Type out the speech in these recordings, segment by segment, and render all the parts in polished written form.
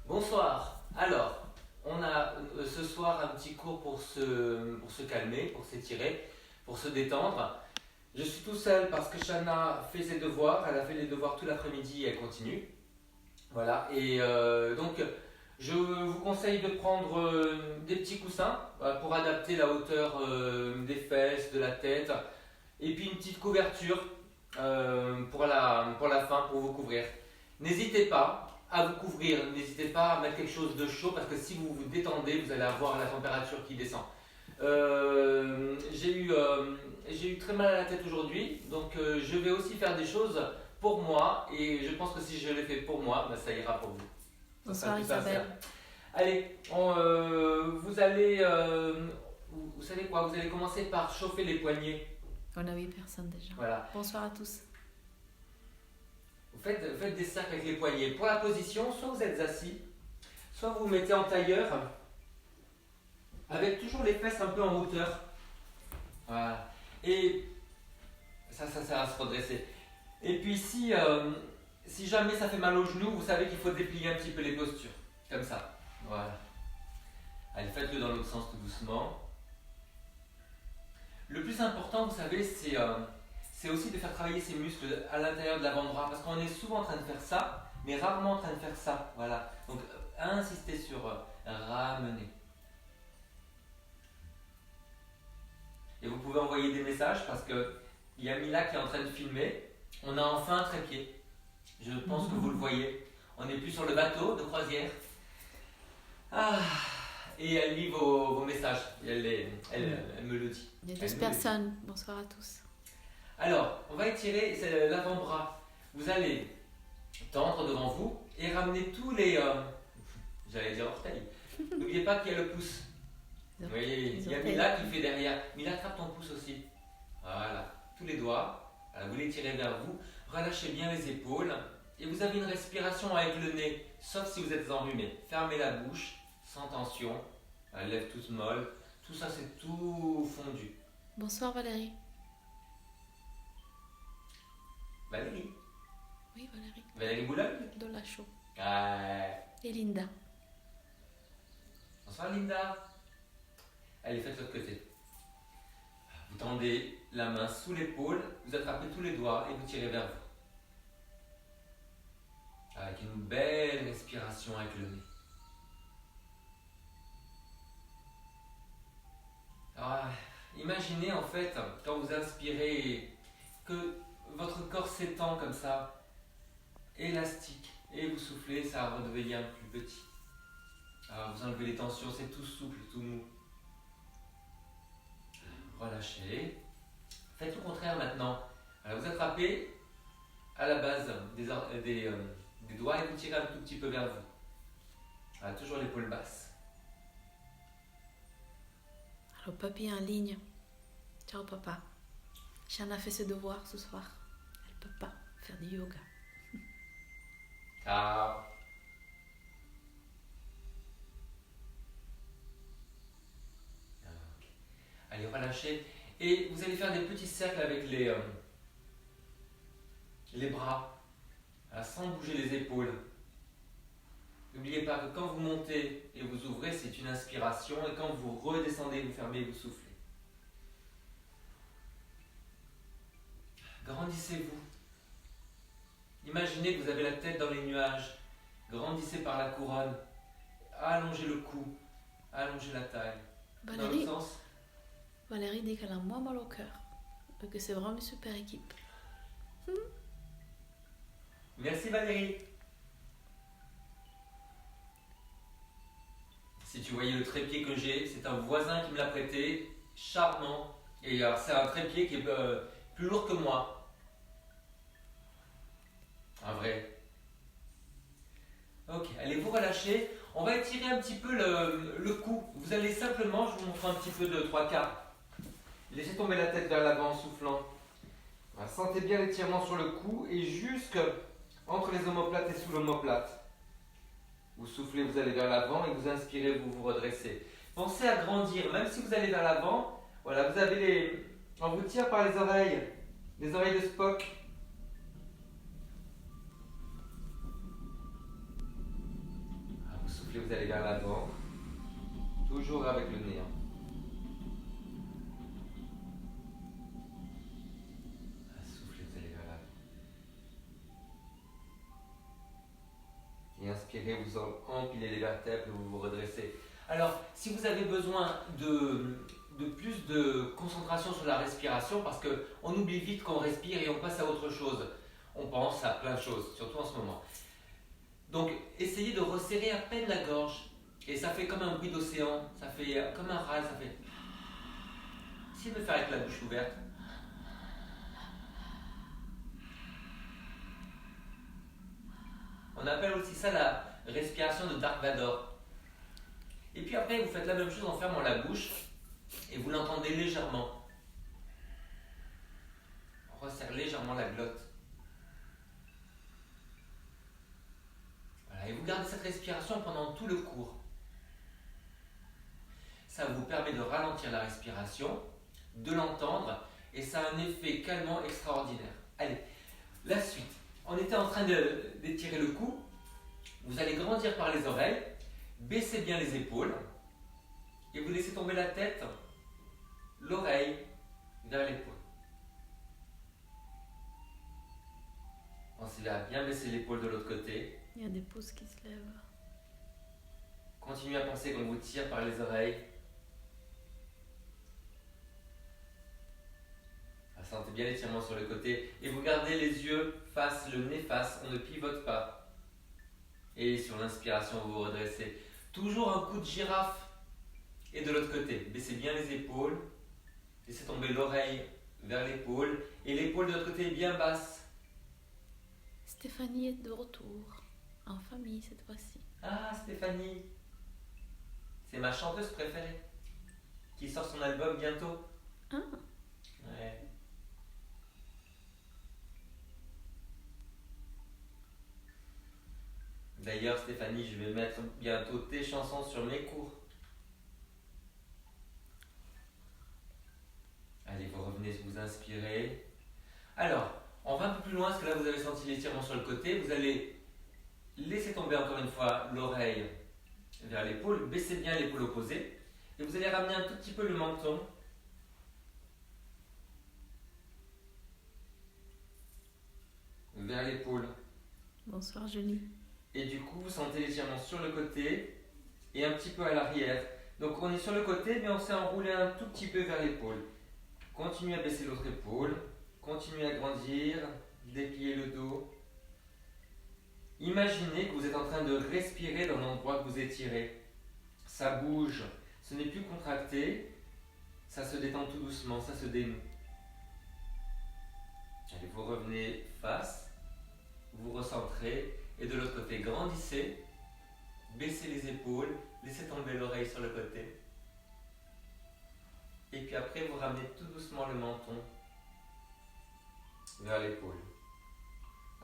Bonsoir. Alors, on a ce soir un petit cours pour se calmer, pour s'étirer, pour se détendre. Je suis tout seul parce que Shana fait ses devoirs. Elle a fait les devoirs tout l'après-midi et elle continue. Voilà. Et donc, je vous conseille de prendre des petits coussins pour adapter la hauteur des fesses, de la tête. Et puis une petite couverture pour la fin, pour vous couvrir. N'hésitez pas à vous couvrir, n'hésitez pas à mettre quelque chose de chaud parce que si vous vous détendez, vous allez avoir la température qui descend. J'ai eu très mal à la tête aujourd'hui, donc je vais aussi faire des choses pour moi et je pense que si je les fais pour moi, ben, ça ira pour vous. Bonsoir Isabelle. Allez, vous savez quoi, vous allez commencer par chauffer les poignets. On a 8 personnes déjà. Voilà. Bonsoir à tous. Vous faites des cercles avec les poignets. Pour la position, soit vous êtes assis, soit vous vous mettez en tailleur, avec toujours les fesses un peu en hauteur. Voilà. Et ça sert à se redresser. Et puis si jamais ça fait mal aux genoux, vous savez qu'il faut déplier un petit peu les postures. Comme ça. Voilà. Allez, faites-le dans l'autre sens tout doucement. Le plus important, vous savez, c'est aussi de faire travailler ses muscles à l'intérieur de l'avant-bras parce qu'on est souvent en train de faire ça, mais rarement en train de faire ça. Voilà. Donc, insistez sur ramener. Et vous pouvez envoyer des messages parce qu'il y a Mila qui est en train de filmer. On a enfin un trépied. Je pense que vous le voyez. On n'est plus sur le bateau de croisière. Ah, et elle lit vos messages. Elle me le dit. Il y a 12 personnes. Bonsoir à tous. Alors, on va étirer l'avant-bras. Vous allez tendre devant vous et ramener tous les... j'allais dire orteils. N'oubliez pas qu'il y a le pouce. Vous voyez, il y a Mila qui fait derrière. Mila, attrape ton pouce aussi. Voilà, tous les doigts. Voilà, vous les tirez vers vous. Relâchez bien les épaules. Et vous avez une respiration avec le nez, sauf si vous êtes enrhumé. Fermez la bouche, sans tension. Lèvres toutes molles. Tout ça, c'est tout fondu. Bonsoir Valérie. Valérie. Oui, Valérie. Valérie Boulogne. De la Chaux. Et Et Linda. Bonsoir Linda. Allez, faites l'autre côté. Vous tendez la main sous l'épaule, vous attrapez tous les doigts et vous tirez vers vous. Avec une belle respiration avec le nez. Alors, imaginez en fait, quand vous inspirez, que votre corps s'étend comme ça, élastique, et vous soufflez, ça redevient plus petit. Alors, vous enlevez les tensions, c'est tout souple, tout mou. Relâchez. Faites tout le contraire maintenant. Alors, vous attrapez à la base des doigts et vous tirez un tout petit peu vers vous. Alors, toujours l'épaule basse. Alors papy est en ligne. Ciao papa. Shana fait ses devoirs ce soir. Elle peut pas faire du yoga. Ciao. Allez, relâchez. Et vous allez faire des petits cercles avec les bras, sans bouger les épaules. N'oubliez pas que quand vous montez et vous ouvrez, c'est une inspiration. Et quand vous redescendez, vous fermez et vous soufflez. Grandissez-vous. Imaginez que vous avez la tête dans les nuages. Grandissez par la couronne. Allongez le cou. Allongez la taille. Dans l'autre sens. Valérie dit qu'elle a moins mal au cœur. Et que c'est vraiment une super équipe. Merci Valérie. Si tu voyais le trépied que j'ai, c'est un voisin qui me l'a prêté, charmant. Et alors c'est un trépied qui est plus lourd que moi. Un vrai. Ok, allez vous relâcher. On va étirer un petit peu le cou. Vous allez simplement, je vous montre un petit peu de 3/4. Laissez tomber la tête vers l'avant en soufflant. Voilà, sentez bien l'étirement sur le cou et jusque entre les omoplates et sous l'omoplate. Vous soufflez, vous allez vers l'avant et vous inspirez, vous vous redressez. Pensez à grandir, même si vous allez vers l'avant. Voilà, vous avez on vous tire par les oreilles de Spock. Soufflez, vous allez vers l'avant. Toujours avec le nez. Soufflez, vous allez vers l'avant. Et inspirez, vous empilez les vertèbres, vous vous redressez. Alors, si vous avez besoin de plus de concentration sur la respiration, parce qu'on oublie vite qu'on respire et on passe à autre chose. On pense à plein de choses, surtout en ce moment. Donc, essayez de resserrer à peine la gorge. Et ça fait comme un bruit d'océan, ça fait comme un râle, ça fait... Essayez de le faire avec la bouche ouverte. On appelle aussi ça la respiration de Dark Vador. Et puis après, vous faites la même chose en fermant la bouche et vous l'entendez légèrement. On resserre légèrement la glotte. Voilà, et vous gardez cette respiration pendant tout le cours. Ça vous permet de ralentir la respiration, de l'entendre, et ça a un effet calmant extraordinaire. Allez, la suite. On était en train d'étirer le cou. Vous allez grandir par les oreilles, baissez bien les épaules, et vous laissez tomber la tête, l'oreille vers l'épaule. Pensez à bien baisser l'épaule de l'autre côté. Il y a des pouces qui se lèvent. Continuez à penser qu'on vous tire par les oreilles. Sentez bien l'étirement sur le côté. Et vous gardez les yeux face, le nez face. On ne pivote pas. Et sur l'inspiration, vous vous redressez. Toujours un coup de girafe. Et de l'autre côté, baissez bien les épaules. Laissez tomber l'oreille vers l'épaule. Et l'épaule de l'autre côté est bien basse. Stéphanie est de retour. En famille cette fois-ci. Ah, Stéphanie. C'est ma chanteuse préférée. Qui sort son album bientôt. Ah. Ouais. D'ailleurs, Stéphanie, je vais mettre bientôt tes chansons sur mes cours. Allez, vous revenez, vous inspirez. Alors, on va un peu plus loin, parce que là, vous avez senti l'étirement sur le côté. Vous allez laisser tomber encore une fois l'oreille vers l'épaule. Baissez bien l'épaule opposée. Et vous allez ramener un tout petit peu le menton. Vers l'épaule. Bonsoir Julie. Et du coup, vous sentez l'étirement sur le côté et un petit peu à l'arrière. Donc on est sur le côté, mais on s'est enroulé un tout petit peu vers l'épaule. Continuez à baisser l'autre épaule. Continuez à grandir. Dépliez le dos. Imaginez que vous êtes en train de respirer dans l'endroit que vous étirez. Ça bouge. Ce n'est plus contracté. Ça se détend tout doucement. Ça se dénoue. Allez, vous revenez face. Vous recentrez. Et de l'autre côté, grandissez, baissez les épaules, laissez tomber l'oreille sur le côté. Et puis après, vous ramenez tout doucement le menton vers l'épaule.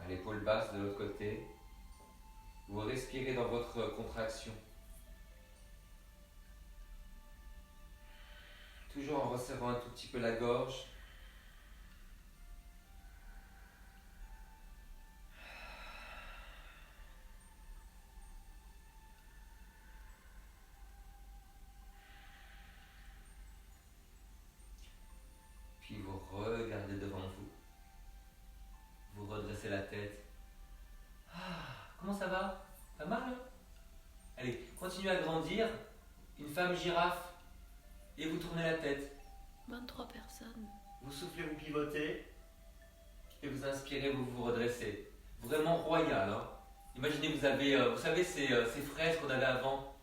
À l'épaule basse de l'autre côté. Vous respirez dans votre contraction. Toujours en resserrant un tout petit peu la gorge. Puis vous regardez devant vous. Vous redressez la tête. Ah, comment ça va? Pas mal, hein? Allez, continuez à grandir. Une femme girafe. Et vous tournez la tête. 23 personnes. Vous soufflez, vous pivotez. Et vous inspirez, vous vous redressez. Vraiment royal, hein? Imaginez, vous avez, vous savez, ces fraises qu'on avait avant.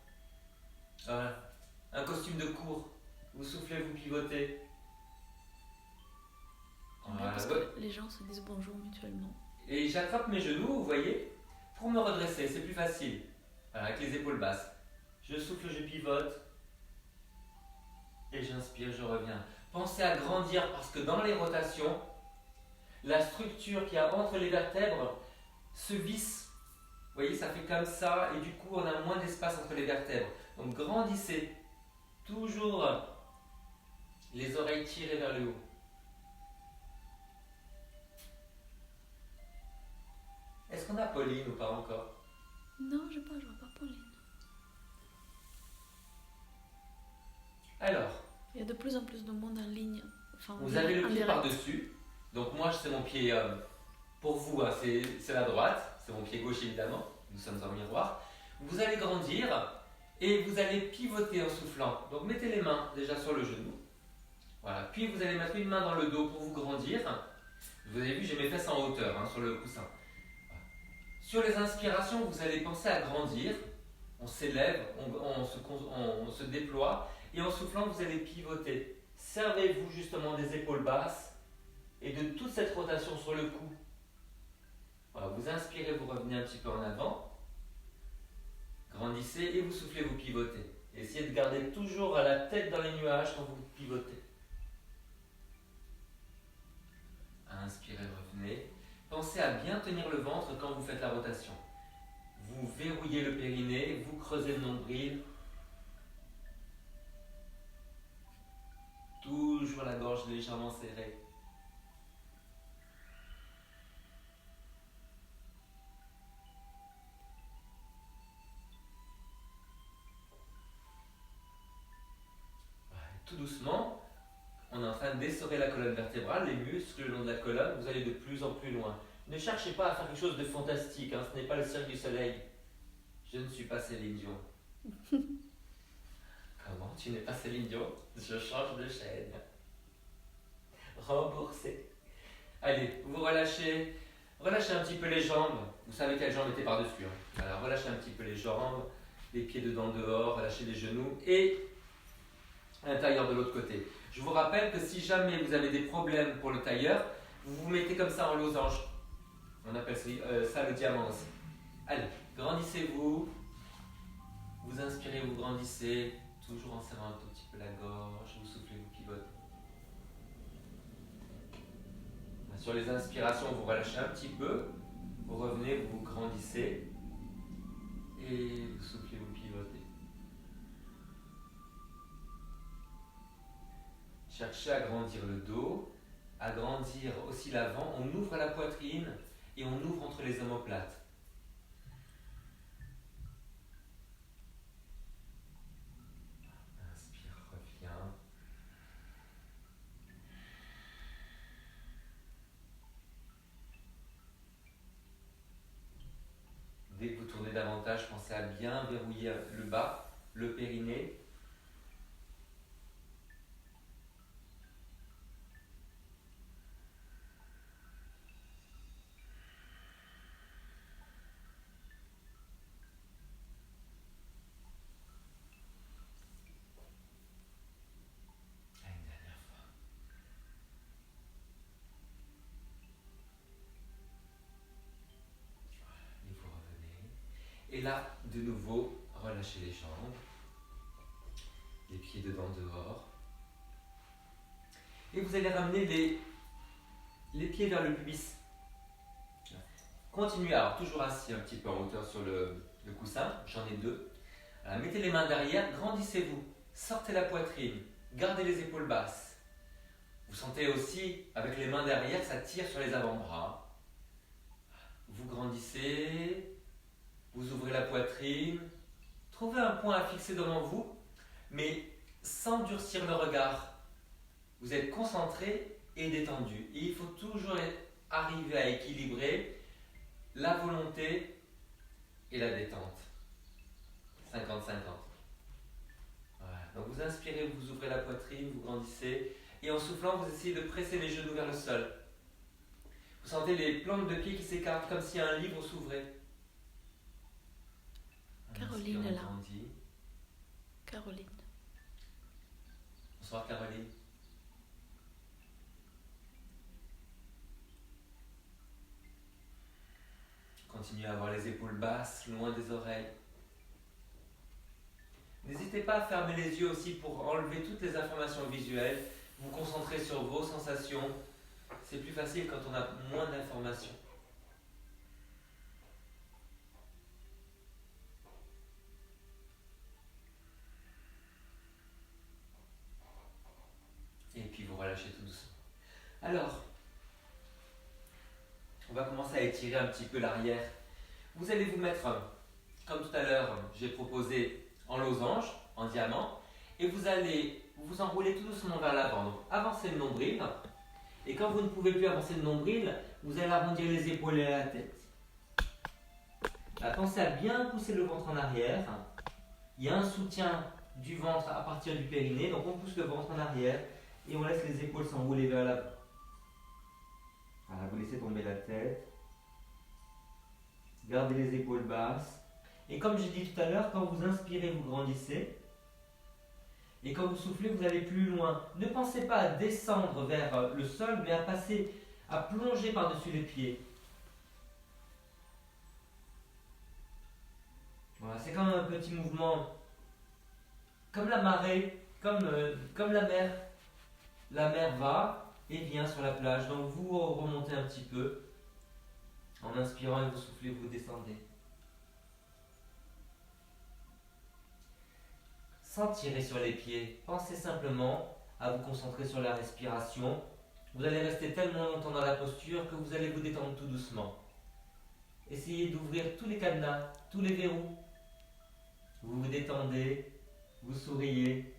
Un costume de cour. Vous soufflez, vous pivotez. Voilà. Parce que les gens se disent bonjour mutuellement. Et j'attrape mes genoux, vous voyez, pour me redresser, c'est plus facile. Voilà, avec les épaules basses. Je souffle, je pivote. Et j'inspire, je reviens. Pensez à grandir parce que dans les rotations, la structure qu'il y a entre les vertèbres se visse. Vous voyez, ça fait comme ça et du coup, on a moins d'espace entre les vertèbres. Donc grandissez. Toujours les oreilles tirées vers le haut. Est-ce qu'on a Pauline ou pas encore? Non, je vois pas Pauline. en plus de monde en ligne. Enfin, Vous avez le en pied direct. par-dessus. Donc moi, c'est mon pied, pour vous, hein, c'est la droite. C'est mon pied gauche, évidemment. Nous sommes en miroir. Vous allez grandir et vous allez pivoter en soufflant. Donc mettez les mains déjà sur le genou. Voilà. Puis vous allez mettre une main dans le dos pour vous grandir. Vous avez vu, j'ai mes fesses en hauteur hein, sur le coussin. Voilà. Sur les inspirations, vous allez penser à grandir. On s'élève, on se déploie. Et en soufflant, vous allez pivoter. Servez-vous justement des épaules basses et de toute cette rotation sur le cou. Voilà, vous inspirez, vous revenez un petit peu en avant. Grandissez et vous soufflez, vous pivotez. Essayez de garder toujours la tête dans les nuages quand vous pivotez. Inspirez, revenez. Pensez à bien tenir le ventre quand vous faites la rotation. Vous verrouillez le périnée, vous creusez le nombril. Toujours la gorge légèrement serrée. Tout doucement, on est en train d'essorer la colonne vertébrale, les muscles le long de la colonne, vous allez de plus en plus loin. Ne cherchez pas à faire quelque chose de fantastique, hein, ce n'est pas le Cirque du Soleil. Je ne suis pas Céline Dion. Comment? Tu n'es pas Céline Dion? Je change de chaîne. Remboursé. Allez, vous relâchez. Relâchez un petit peu les jambes. Vous savez quelle jambe était par-dessus. Hein. Voilà, relâchez un petit peu les jambes, les pieds dedans, dehors, relâchez les genoux et à l'intérieur de l'autre côté. Je vous rappelle que si jamais vous avez des problèmes pour le tailleur, vous vous mettez comme ça en losange. On appelle ça le diamant aussi. Allez, grandissez-vous. Vous inspirez, vous grandissez, toujours en serrant un tout petit peu la gorge. Vous soufflez, vous pivotez. Sur les inspirations, vous relâchez un petit peu. Vous revenez, vous grandissez. Et vous soufflez, vous pivotez. Cherchez à grandir le dos, à grandir aussi l'avant. On ouvre la poitrine et on ouvre entre les omoplates. Inspire, reviens. Dès que vous tournez davantage, pensez à bien verrouiller le bas, le périnée. Une dernière fois. Et vous revenez. Et là, de nouveau, relâchez les jambes. Les pieds dedans, dehors. Et vous allez ramener les pieds vers le pubis. Continuez, alors toujours assis un petit peu en hauteur sur le coussin. J'en ai deux. Alors, mettez les mains derrière, grandissez-vous. Sortez la poitrine. Gardez les épaules basses. Vous sentez aussi, avec les mains derrière, ça tire sur les avant-bras. Vous grandissez. Vous ouvrez la poitrine. Trouvez un point à fixer devant vous, mais sans durcir le regard. Vous êtes concentré et détendu. Et il faut toujours arriver à équilibrer la volonté et la détente. 50-50. Voilà. Donc vous inspirez, vous ouvrez la poitrine, vous grandissez. Et en soufflant, vous essayez de presser les genoux vers le sol. Vous sentez les plantes de pied qui s'écartent comme si un livre s'ouvrait. Caroline est là. Grandit. Caroline. Bonsoir Caroline. Continuez à avoir les épaules basses, loin des oreilles. N'hésitez pas à fermer les yeux aussi pour enlever toutes les informations visuelles. Vous concentrez sur vos sensations. C'est plus facile quand on a moins d'informations. Et puis vous relâchez tout doucement. Alors, on va commencer à étirer un petit peu l'arrière. Vous allez vous mettre, comme tout à l'heure, j'ai proposé en losange, en diamant, et vous allez vous vous enroulez tout doucement vers l'avant. Donc avancez le nombril. Et quand vous ne pouvez plus avancer le nombril, vous allez arrondir les épaules et la tête. Pensez à bien pousser le ventre en arrière. Il y a un soutien du ventre à partir du périnée, donc on pousse le ventre en arrière et on laisse les épaules s'enrouler vers l'avant. Voilà, vous laissez tomber la tête. Gardez les épaules basses. Et comme j'ai dit tout à l'heure, quand vous inspirez, vous grandissez. Et quand vous soufflez, vous allez plus loin. Ne pensez pas à descendre vers le sol, mais à plonger par-dessus les pieds. Voilà, c'est comme un petit mouvement, comme la marée, comme la mer. La mer va et vient sur la plage, donc vous remontez un petit peu. En inspirant et vous soufflez, vous descendez. Sans tirer sur les pieds, pensez simplement à vous concentrer sur la respiration. Vous allez rester tellement longtemps dans la posture que vous allez vous détendre tout doucement. Essayez d'ouvrir tous les cadenas, tous les verrous. Vous vous détendez, vous souriez.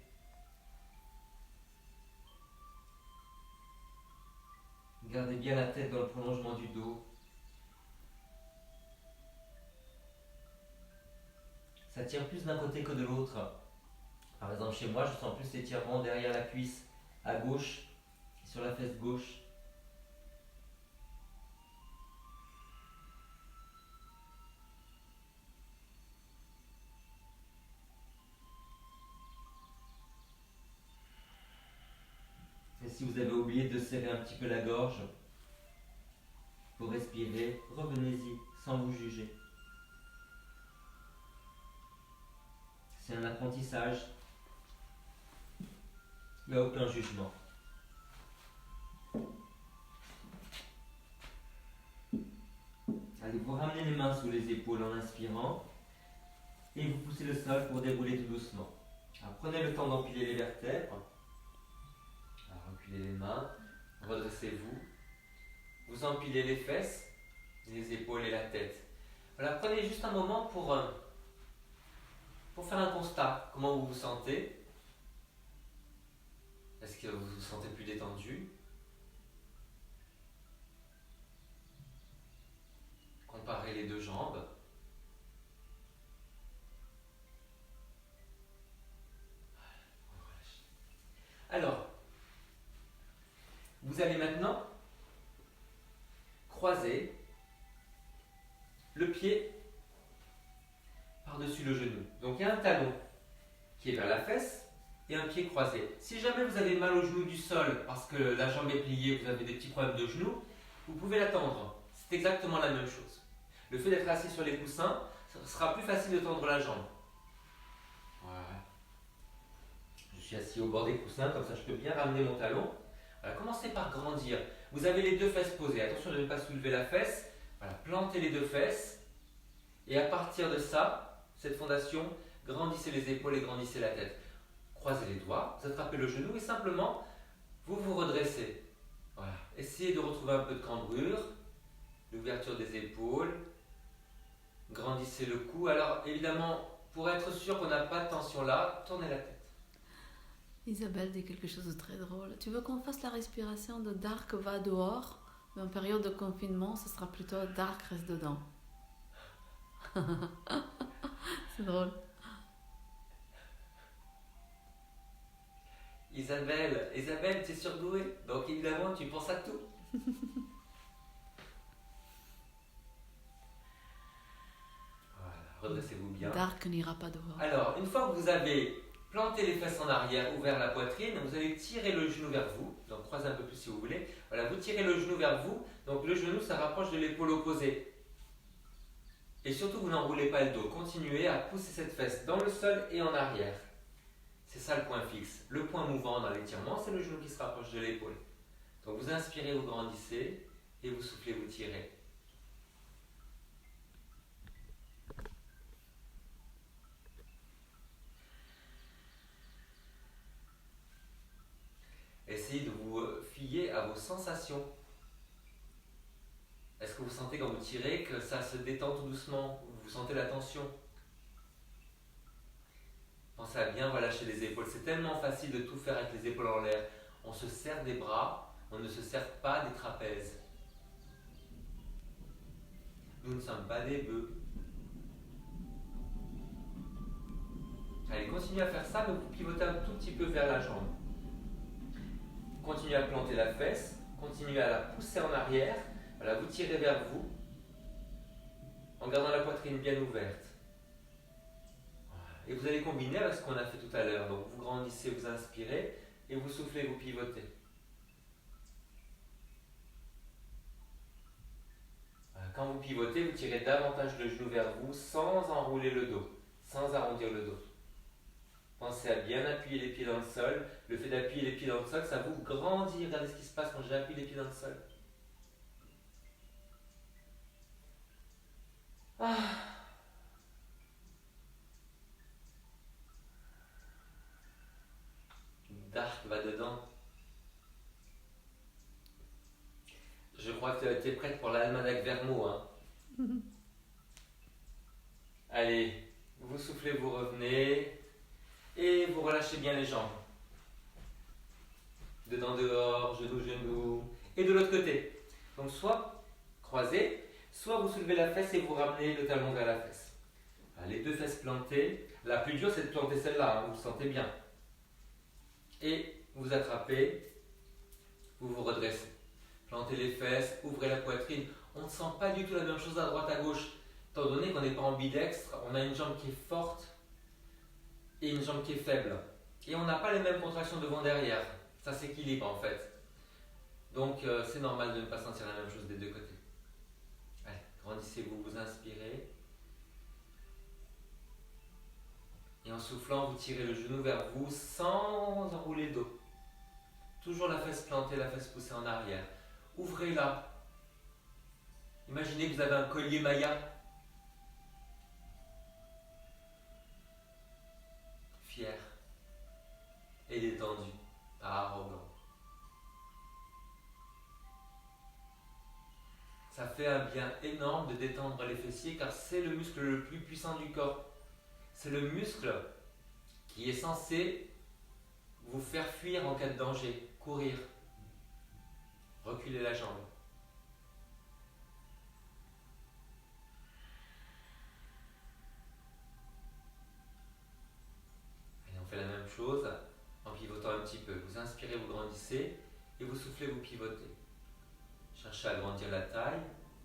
Gardez bien la tête dans le prolongement du dos. Ça tire plus d'un côté que de l'autre. Par exemple, chez moi, je sens plus l'étirement derrière la cuisse, à gauche, sur la fesse gauche. Et si vous avez oublié de serrer un petit peu la gorge, pour respirer, revenez-y, sans vous juger. C'est un apprentissage. Il n'y a aucun jugement. Allez, vous ramenez les mains sous les épaules en inspirant et vous poussez le sol pour dérouler tout doucement. Alors, prenez le temps d'empiler les vertèbres. Alors, reculez les mains, redressez-vous. Vous empilez les fesses, les épaules et la tête. Voilà, prenez juste un moment pour faire un constat. Comment vous vous sentez? Est-ce que vous vous sentez plus détendu? Comparez les deux jambes. Alors, vous allez maintenant croiser le pied par-dessus le genou. Donc il y a un talon qui est vers la fesse et un pied croisé. Si jamais vous avez mal au genou du sol parce que la jambe est pliée, vous avez des petits problèmes de genou, vous pouvez la tendre. C'est exactement la même chose. Le fait d'être assis sur les coussins, ce sera plus facile de tendre la jambe. Voilà. Je suis assis au bord des coussins, comme ça je peux bien ramener mon talon. Voilà, commencez par grandir. Vous avez les deux fesses posées. Attention de ne pas soulever la fesse. Voilà, plantez les deux fesses. Et à partir de ça, cette fondation, grandissez les épaules et grandissez la tête. Croisez les doigts, vous attrapez le genou et simplement, vous vous redressez. Voilà. Essayez de retrouver un peu de cambrure, l'ouverture des épaules. Grandissez le cou. Alors évidemment, pour être sûr qu'on n'a pas de tension là, tournez la tête. Isabelle dit quelque chose de très drôle. Tu veux qu'on fasse la respiration de Dark va dehors, mais en période de confinement, ce sera plutôt Dark reste dedans. C'est drôle. Isabelle, tu es surdouée, donc évidemment tu penses à tout. Voilà, redressez-vous bien. Dark n'ira pas dehors. Alors, une fois que vous avez planté les fesses en arrière, ouvert la poitrine, vous allez tirer le genou vers vous. Donc croisez un peu plus si vous voulez. Voilà, vous tirez le genou vers vous. Donc le genou, ça rapproche de l'épaule opposée. Et surtout, vous n'enroulez pas le dos. Continuez à pousser cette fesse dans le sol et en arrière. C'est ça le point fixe. Le point mouvant dans l'étirement, c'est le genou qui se rapproche de l'épaule. Donc vous inspirez, vous grandissez, et vous soufflez, vous tirez. Essayez de vous fier à vos sensations. Est-ce que vous sentez quand vous tirez que ça se détend tout doucement? Vous sentez la tension? Pensez à bien relâcher les épaules. C'est tellement facile de tout faire avec les épaules en l'air. On se serre des bras, on ne se serre pas des trapèzes. Nous ne sommes pas des bœufs. Allez, continuez à faire ça, mais vous pivotez un tout petit peu vers la jambe. Continuez à planter la fesse, continuez à la pousser en arrière. Voilà, vous tirez vers vous, en gardant la poitrine bien ouverte. Voilà. Et vous allez combiner avec ce qu'on a fait tout à l'heure. Donc vous grandissez, vous inspirez, et vous soufflez, vous pivotez. Voilà. Quand vous pivotez, vous tirez davantage le genou vers vous, sans enrouler le dos, sans arrondir le dos. Pensez à bien appuyer les pieds dans le sol. Le fait d'appuyer les pieds dans le sol, ça vous grandit. Regardez ce qui se passe quand j'appuie les pieds dans le sol. Ah. Dark va dedans. Je crois que tu es prête pour l'almanach Vermo. Hein. Allez, vous soufflez, vous revenez. Et vous relâchez bien les jambes. Dedans, dehors, genou, genou. Et de l'autre côté. Donc soit croisé, soit vous soulevez la fesse et vous ramenez le talon vers la fesse. Les deux fesses plantées. La plus dure, c'est de planter celle-là, hein, vous le sentez bien. Et vous attrapez, vous vous redressez. Plantez les fesses, ouvrez la poitrine. On ne sent pas du tout la même chose à droite, à gauche. Étant donné qu'on n'est pas ambidextre, on a une jambe qui est forte et une jambe qui est faible. Et on n'a pas les mêmes contractions devant-derrière. Ça s'équilibre en fait. Donc c'est normal de ne pas sentir la même chose des deux côtés. Allez, grandissez-vous, vous inspirez. Et en soufflant, vous tirez le genou vers vous sans enrouler le dos. Toujours la fesse plantée, la fesse poussée en arrière. Ouvrez-la. Imaginez que vous avez un collier Maya. Fier et détendu, pas arrogant. Ça fait un bien énorme de détendre les fessiers car c'est le muscle le plus puissant du corps. C'est le muscle qui est censé vous faire fuir en cas de danger, courir, reculer la jambe. Et on fait la même chose en pivotant un petit peu. Vous inspirez, vous grandissez et vous soufflez, vous pivotez. Cherchez à agrandir la taille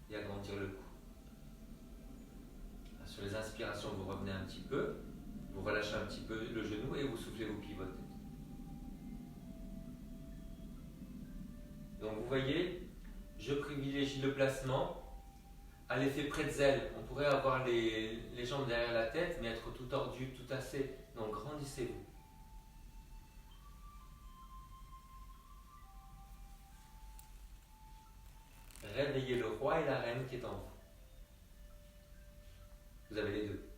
et à agrandir le cou. Sur les inspirations, vous revenez un petit peu, vous relâchez un petit peu le genou et vous soufflez, vous pivotez. Donc vous voyez, je privilégie le placement à l'effet pretzel. On pourrait avoir les jambes derrière la tête, mais être tout tordu, tout tassé. Donc grandissez-vous. Réveillez le roi et la reine qui est en vous. Vous avez les deux.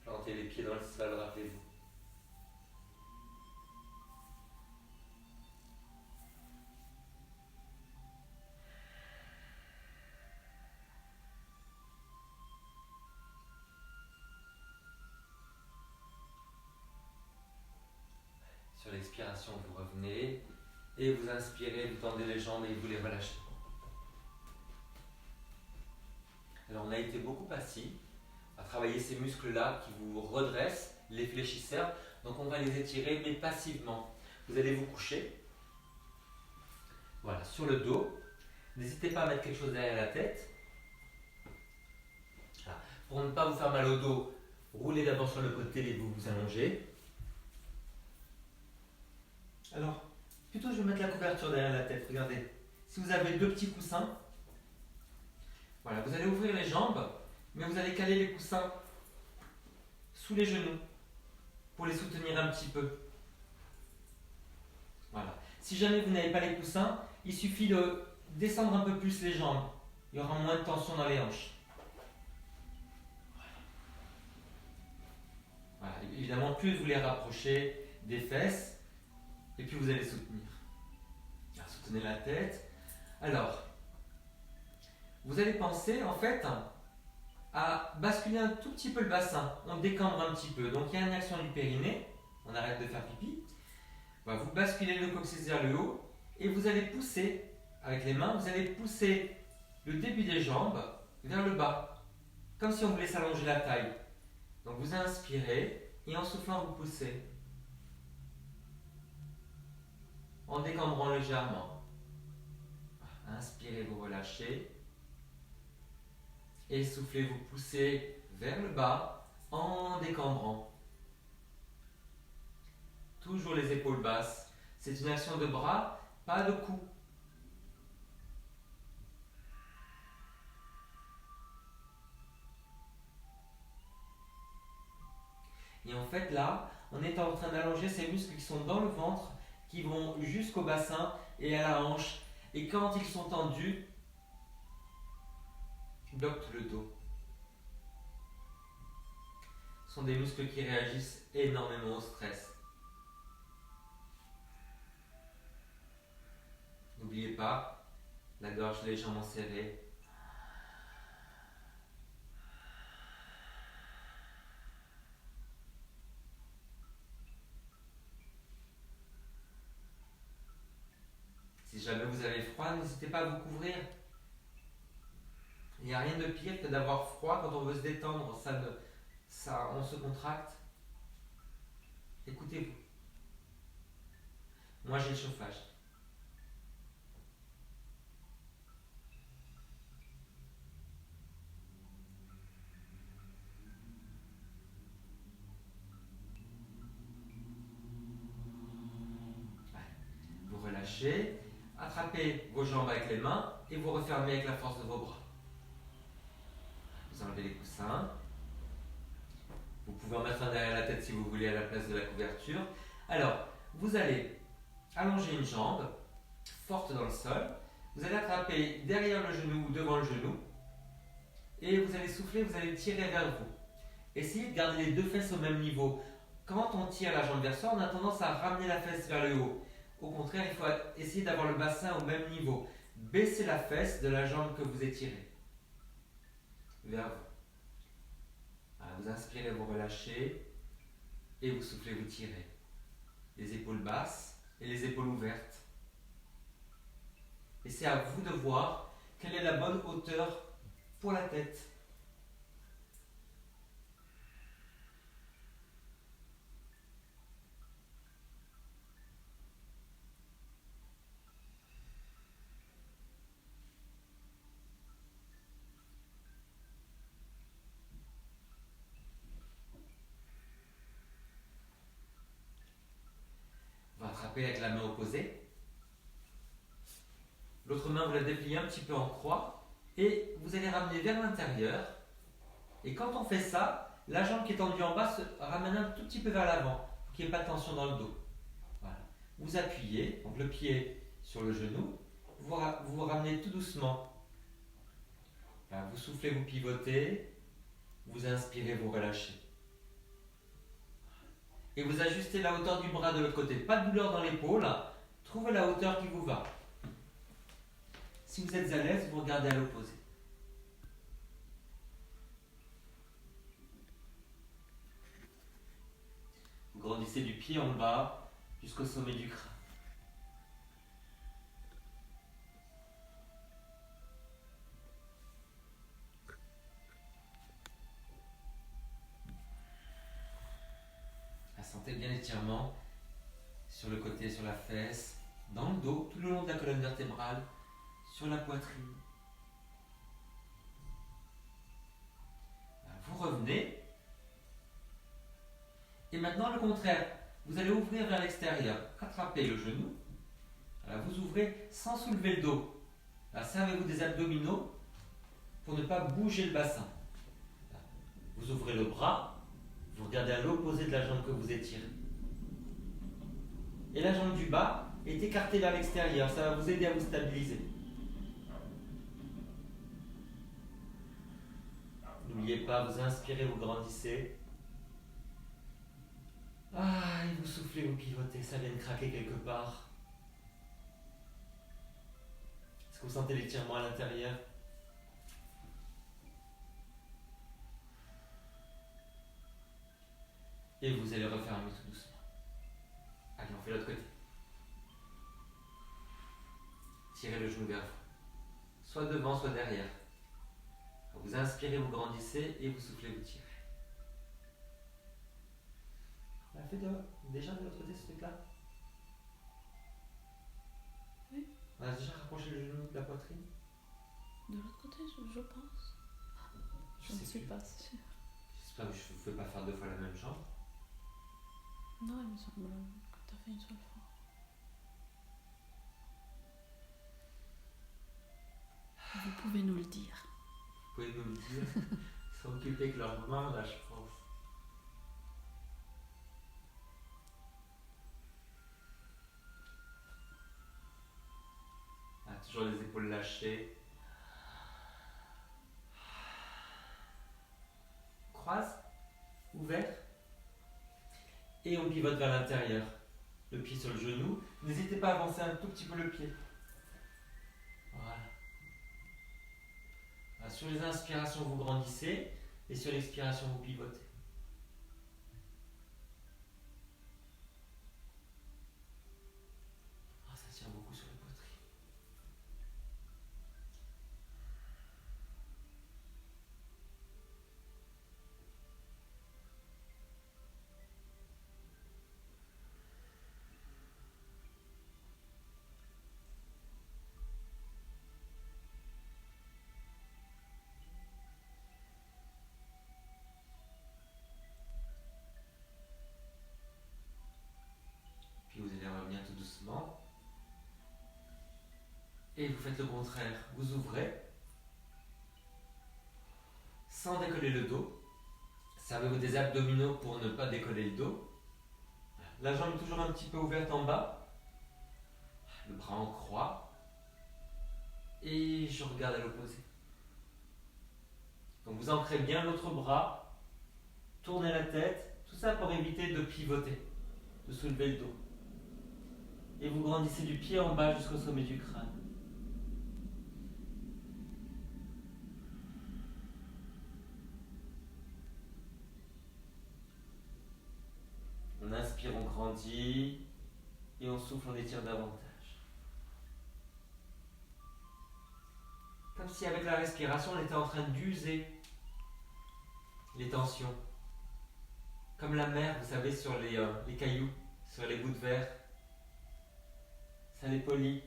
Plantez les pieds dans le sol, rappelez-vous. Sur l'expiration, vous revenez et vous inspirez, vous tendez les jambes et vous les relâchez. Alors on a été beaucoup assis à travailler ces muscles-là qui vous redressent, les fléchisseurs. Donc on va les étirer, mais passivement. Vous allez vous coucher. Voilà, sur le dos. N'hésitez pas à mettre quelque chose derrière la tête. Voilà. Pour ne pas vous faire mal au dos, roulez d'abord sur le côté et vous vous allongez. Alors, plutôt je vais mettre la couverture derrière la tête. Regardez, si vous avez deux petits coussins, voilà, vous allez ouvrir les jambes, mais vous allez caler les coussins sous les genoux pour les soutenir un petit peu. Voilà. Si jamais vous n'avez pas les coussins, il suffit de descendre un peu plus les jambes. Il y aura moins de tension dans les hanches. Voilà. Évidemment, plus vous les rapprochez des fesses, Et puis vous allez soutenir. Alors, soutenez la tête. Alors, vous allez penser en fait à basculer un tout petit peu le bassin. On décambre un petit peu. Donc il y a une action du périnée. On arrête de faire pipi. Voilà, vous basculez le coccyx vers le haut et vous allez pousser avec les mains. Vous allez pousser le début des jambes vers le bas, comme si on voulait s'allonger la taille. Donc vous inspirez et en soufflant vous poussez. En décambrant légèrement. Inspirez, vous relâchez. Et soufflez, vous poussez vers le bas en décambrant. Toujours les épaules basses. C'est une action de bras, pas de cou. Et en fait là, on est en train d'allonger ces muscles qui sont dans le ventre, qui vont jusqu'au bassin et à la hanche. Et quand ils sont tendus, bloquent le dos. Ce sont des muscles qui réagissent énormément au stress. N'oubliez pas, la gorge légèrement serrée. Si jamais vous avez froid, n'hésitez pas à vous couvrir. Il n'y a rien de pire que d'avoir froid quand on veut se détendre. On se contracte. Écoutez-vous. Moi, j'ai le chauffage. Vous relâchez, attrapez vos jambes avec les mains et vous refermez avec la force de vos bras. Vous enlevez les coussins. Vous pouvez en mettre un derrière la tête si vous voulez à la place de la couverture. Alors, vous allez allonger une jambe forte dans le sol. Vous allez attraper derrière le genou ou devant le genou. Et vous allez souffler, vous allez tirer vers vous. Essayez de garder les deux fesses au même niveau. Quand on tire la jambe vers soi, on a tendance à ramener la fesse vers le haut. Au contraire, il faut essayer d'avoir le bassin au même niveau. Baissez la fesse de la jambe que vous étirez. Vers vous. Voilà, vous inspirez, vous relâchez. Et vous soufflez, vous tirez. Les épaules basses et les épaules ouvertes. Et c'est à vous de voir quelle est la bonne hauteur pour la tête. Vous attrapez avec la main opposée. L'autre main, vous la dépliez un petit peu en croix et vous allez ramener vers l'intérieur. Et quand on fait ça, la jambe qui est tendue en bas se ramène un tout petit peu vers l'avant pour qu'il n'y ait pas de tension dans le dos. Voilà. Vous appuyez, donc le pied sur le genou, vous ramenez tout doucement. Là, vous soufflez, vous pivotez, vous inspirez, vous relâchez. Et vous ajustez la hauteur du bras de l'autre côté. Pas de douleur dans l'épaule, trouvez la hauteur qui vous va. Si vous êtes à l'aise, vous regardez à l'opposé. Vous grandissez du pied en bas jusqu'au sommet du crâne. Sentez bien l'étirement sur le côté, sur la fesse, dans le dos, tout le long de la colonne vertébrale, sur la poitrine. Vous revenez. Et maintenant le contraire. Vous allez ouvrir vers l'extérieur. Attrapez le genou. Alors, vous ouvrez sans soulever le dos. Servez-vous des abdominaux pour ne pas bouger le bassin. Vous ouvrez le bras. Vous regardez à l'opposé de la jambe que vous étirez. Et la jambe du bas est écartée vers l'extérieur. Ça va vous aider à vous stabiliser. N'oubliez pas, vous inspirez, vous grandissez. Et vous soufflez. soufflez, vous pivotez, ça vient de craquer quelque part. Est-ce que vous sentez l'étirement à l'intérieur? Et vous allez refermer tout doucement. Allez, on fait l'autre côté. Tirez le genou vers vous. Soit devant, soit derrière. Vous inspirez, vous grandissez et vous soufflez, vous tirez. On a fait déjà de l'autre côté ce truc-là? Oui. On a déjà rapproché le genou de la poitrine? De l'autre côté, je pense. Je ne suis pas sûre. J'espère que je ne vais pas faire 2 fois la même jambe. Non, il me semble que tu as fait une seule fois. Vous pouvez nous le dire. Vous pouvez nous le dire. Ils sont occupés avec leur main là, je pense. Ah, toujours les épaules lâchées. Croise, ouvert. Et on pivote vers l'intérieur. Le pied sur le genou. N'hésitez pas à avancer un tout petit peu le pied. Voilà. Sur les inspirations, vous grandissez. Et sur l'expiration, vous pivotez. Ah, ça tient beaucoup sur la poitrine. Puis vous allez revenir tout doucement. Et vous faites le contraire. Vous ouvrez. Sans décoller le dos. Servez-vous des abdominaux pour ne pas décoller le dos. La jambe toujours un petit peu ouverte en bas. Le bras en croix. Et je regarde à l'opposé. Donc vous ancrez bien l'autre bras. Tournez la tête. Tout ça pour éviter de pivoter. De soulever le dos. Et vous grandissez du pied en bas jusqu'au sommet du crâne. On inspire, on grandit. Et on souffle, on étire davantage. Comme si avec la respiration, on était en train d'user les tensions. Comme la mer, vous savez, sur les cailloux, sur les bouts de verre. Ça les polit.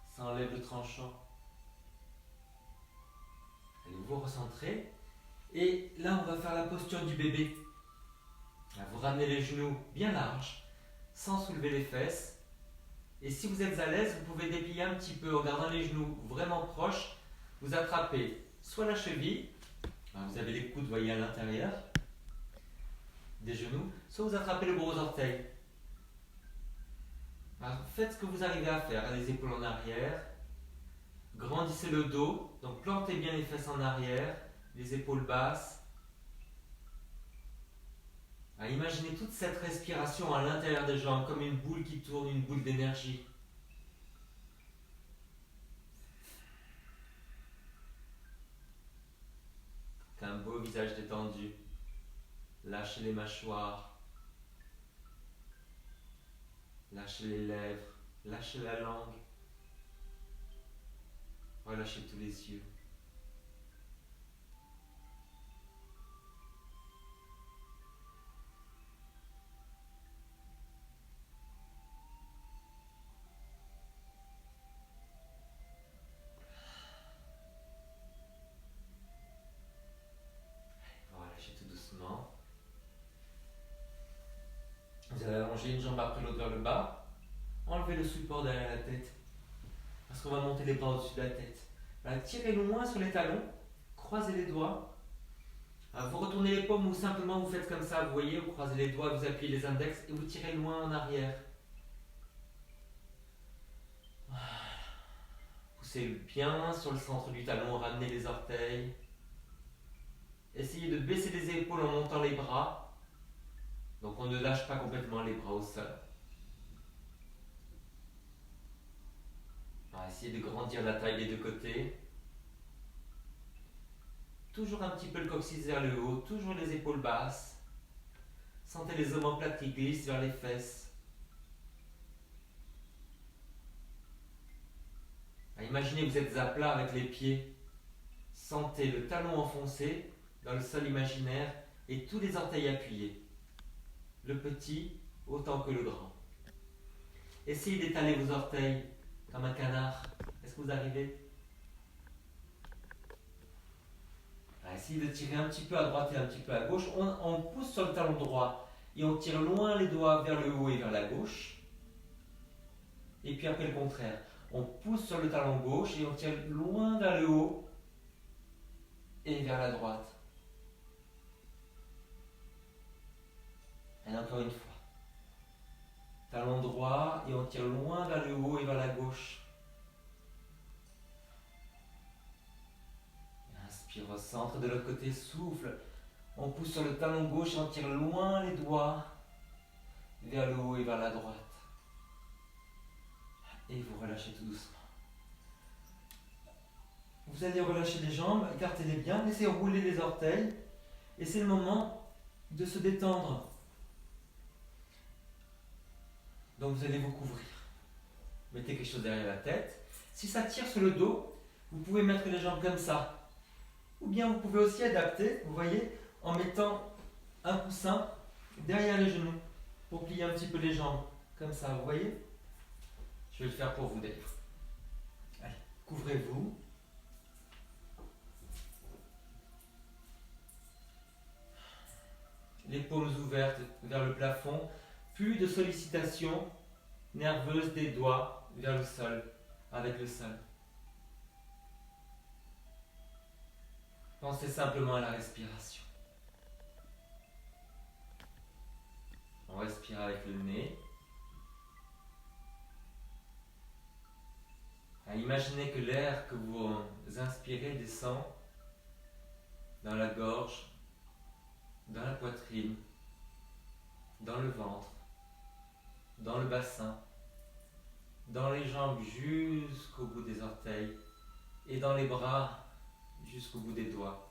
Ça enlève le tranchant. Allez, vous recentrez. Et là, on va faire la posture du bébé. Là, vous ramenez les genoux bien larges, sans soulever les fesses. Et si vous êtes à l'aise, vous pouvez déplier un petit peu en gardant les genoux vraiment proches. Vous attrapez soit la cheville, vous avez les coudes, voyez, à l'intérieur des genoux, soit vous attrapez le gros orteil. Alors, faites ce que vous arrivez à faire, les épaules en arrière, grandissez le dos, donc plantez bien les fesses en arrière, les épaules basses. Alors, imaginez toute cette respiration à l'intérieur des jambes, comme une boule qui tourne, une boule d'énergie. Un beau visage détendu. Lâchez les mâchoires. Lâchez les lèvres. Lâchez la langue. Relâchez tous les yeux. Relâchez tout doucement. Vous allez allonger une jambe après l'autre vers le bas. Enlevez le support derrière la tête. Parce qu'on va monter les bras au-dessus de la tête. Voilà, tirez loin sur les talons. Croisez les doigts. Alors, vous retournez les paumes ou simplement vous faites comme ça. Vous voyez, vous croisez les doigts, vous appuyez les index et vous tirez loin en arrière. Poussez bien sur le centre du talon, ramenez les orteils. Essayez de baisser les épaules en montant les bras. Donc on On ne lâche pas complètement les bras au sol. On va essayer de grandir la taille des deux côtés. Toujours un petit peu le coccyx vers le haut, toujours les épaules basses. Sentez les omoplates qui glissent vers les fesses. Imaginez que vous êtes à plat avec les pieds. Sentez le talon enfoncé dans le sol imaginaire et tous les orteils appuyés. Le petit autant que le grand. Essayez d'étaler vos orteils comme un canard. Est-ce que vous arrivez? Essayez de tirer un petit peu à droite et un petit peu à gauche. On pousse sur le talon droit et on tire loin les doigts vers le haut et vers la gauche. Et puis après le contraire. On pousse sur le talon gauche et on tire loin vers le haut et vers la droite. Et encore une fois. Talon droit et on tire loin vers le haut et vers la gauche. Inspire au centre, de l'autre côté, souffle. On pousse sur le talon gauche et on tire loin les doigts vers le haut et vers la droite. Et vous relâchez tout doucement. Vous allez relâcher les jambes, écartez-les bien, laissez rouler les orteils. Et c'est le moment de se détendre. Donc vous allez vous couvrir. Mettez quelque chose derrière la tête. Si ça tire sur le dos, vous pouvez mettre les jambes comme ça. Ou bien vous pouvez aussi adapter, vous voyez, en mettant un coussin derrière les genoux pour plier un petit peu les jambes. Comme ça, vous voyez? Je vais le faire pour vous d'ailleurs. Allez, couvrez-vous. Les paumes ouvertes vers le plafond. Plus de sollicitation nerveuse des doigts vers le sol, avec le sol. Pensez simplement à la respiration. On respire avec le nez. Imaginez que l'air que vous inspirez descend dans la gorge, dans la poitrine, dans le ventre, dans le bassin, dans les jambes jusqu'au bout des orteils et dans les bras jusqu'au bout des doigts.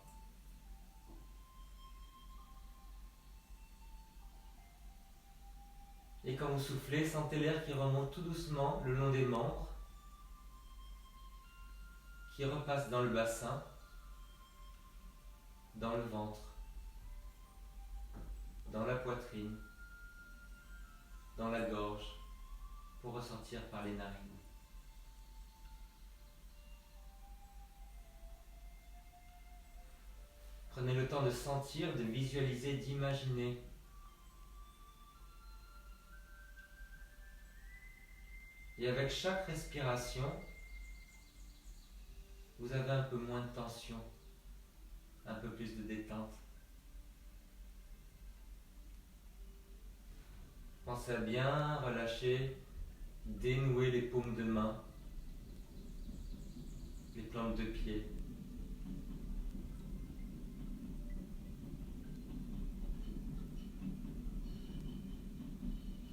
Et quand vous soufflez, sentez l'air qui remonte tout doucement le long des membres, qui repasse dans le bassin, dans le ventre, dans la poitrine, dans la gorge, pour ressortir par les narines. Prenez le temps de sentir, de visualiser, d'imaginer. Et avec chaque respiration, vous avez un peu moins de tension, un peu plus de détente. Pensez à bien relâcher, dénouer les paumes de main, les plantes de pied.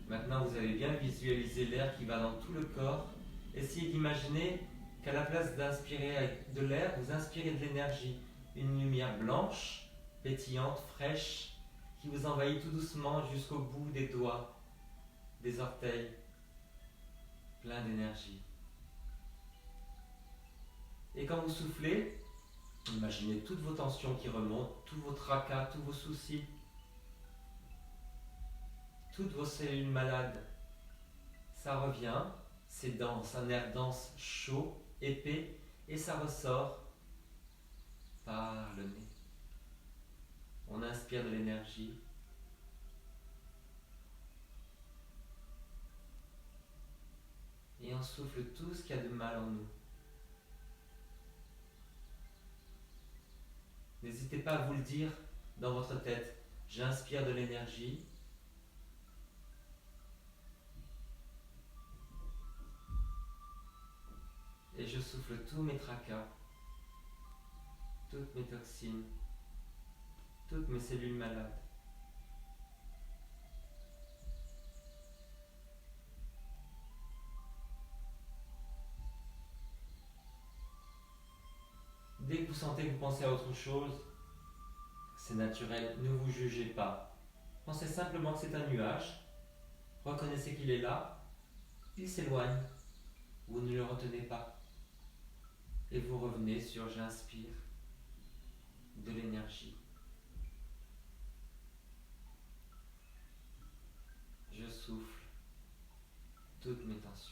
Maintenant, vous avez bien visualisé l'air qui va dans tout le corps. Essayez d'imaginer qu'à la place d'inspirer de l'air, vous inspirez de l'énergie. Une lumière blanche, pétillante, fraîche, qui vous envahit tout doucement jusqu'au bout des doigts, des orteils, plein d'énergie. Et quand vous soufflez, imaginez toutes vos tensions qui remontent, tous vos tracas, tous vos soucis, toutes vos cellules malades. Ça revient, c'est dense, un air dense, chaud, épais, et ça ressort par le nez. On inspire de l'énergie. Et on souffle tout ce qu'il y a de mal en nous. N'hésitez pas à vous le dire dans votre tête. J'inspire de l'énergie. Et je souffle tous mes tracas, toutes mes toxines, toutes mes cellules malades. Dès que vous sentez que vous pensez à autre chose, c'est naturel, ne vous jugez pas. Pensez simplement que c'est un nuage. Reconnaissez qu'il est là. Il s'éloigne. Vous ne le retenez pas. Et vous revenez sur j'inspire de l'énergie. Je souffle toutes mes tensions.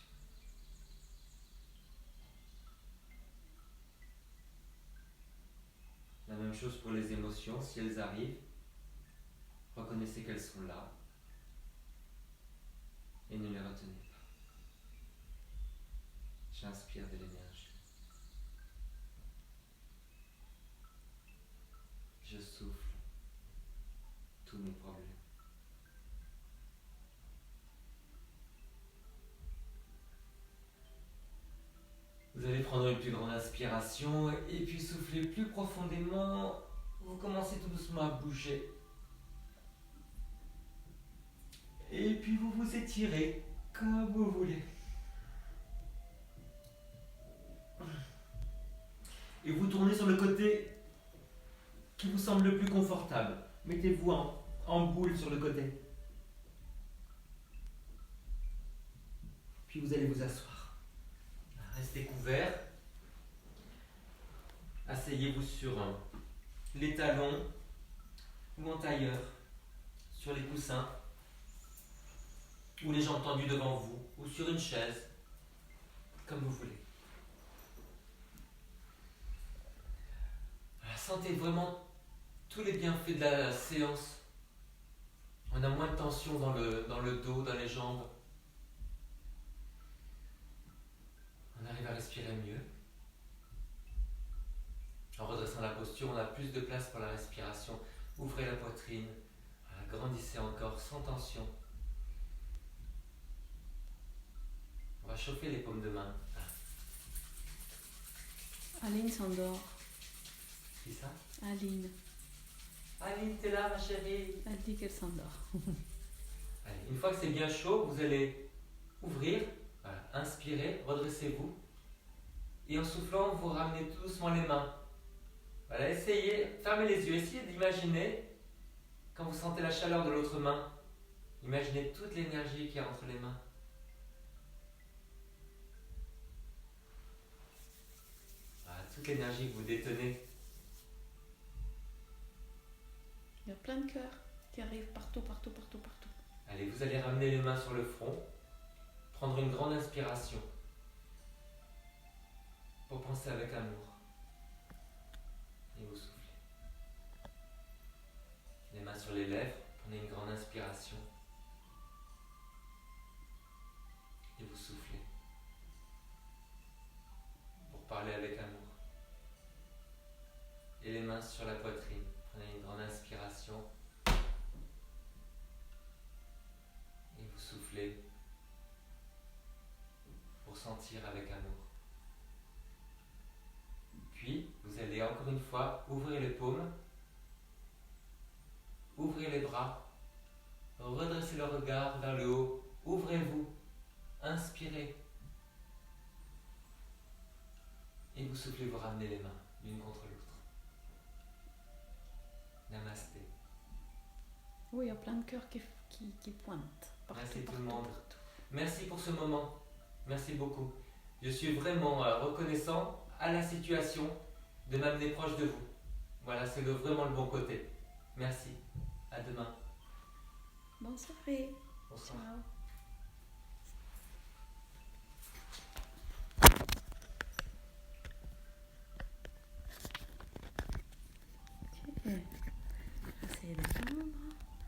La même chose pour les émotions, si elles arrivent, reconnaissez qu'elles sont là et ne les retenez pas. J'inspire de l'énergie. Je souffle tous mes problèmes. Vous allez prendre une plus grande inspiration et puis souffler plus profondément. Vous commencez tout doucement à bouger. Et puis vous vous étirez comme vous voulez. Et vous tournez sur le côté qui vous semble le plus confortable. Mettez-vous en boule sur le côté. Puis vous allez vous asseoir. Restez couvert. Asseyez-vous sur les talons ou en tailleur, sur les coussins, ou les jambes tendues devant vous, ou sur une chaise, comme vous voulez. Sentez vraiment tous les bienfaits de la séance. On a moins de tension dans le dos, dans les jambes. On arrive à respirer mieux. En redressant la posture, on a plus de place pour la respiration. Ouvrez la poitrine. Grandissez encore sans tension. On va chauffer les paumes de main. Aline s'endort. Qui ça? Aline. Aline, t'es là, ma chérie? Elle dit qu'elle s'endort. Allez, une fois que c'est bien chaud, vous allez ouvrir. Voilà, inspirez, redressez-vous. Et en soufflant, vous ramenez tout doucement les mains. Voilà, essayez, fermez les yeux, essayez d'imaginer, quand vous sentez la chaleur de l'autre main, imaginez toute l'énergie qu'il y a entre les mains. Voilà, toute l'énergie que vous détenez. Il y a plein de cœurs qui arrivent partout. Allez, vous allez ramener les mains sur le front, prendre une grande inspiration pour penser avec amour. Et vous soufflez. Les mains sur les lèvres, prenez une grande inspiration. Et vous soufflez. Pour parler avec amour. Et les mains sur la poitrine, prenez une grande inspiration. Et vous soufflez. Pour sentir avec amour. Puis, vous allez encore une fois ouvrir les paumes, ouvrez les bras, redressez le regard vers le haut, ouvrez-vous, inspirez. Et vous soufflez, vous ramenez les mains l'une contre l'autre. Namasté. Oui, il y a plein de cœurs qui pointent. Merci tout le monde. Merci pour ce moment. Merci beaucoup. Je suis vraiment reconnaissant à la situation de m'amener proche de vous. Voilà, c'est vraiment le bon côté. Merci. À demain. Bonne soirée. Bonsoir. Ciao.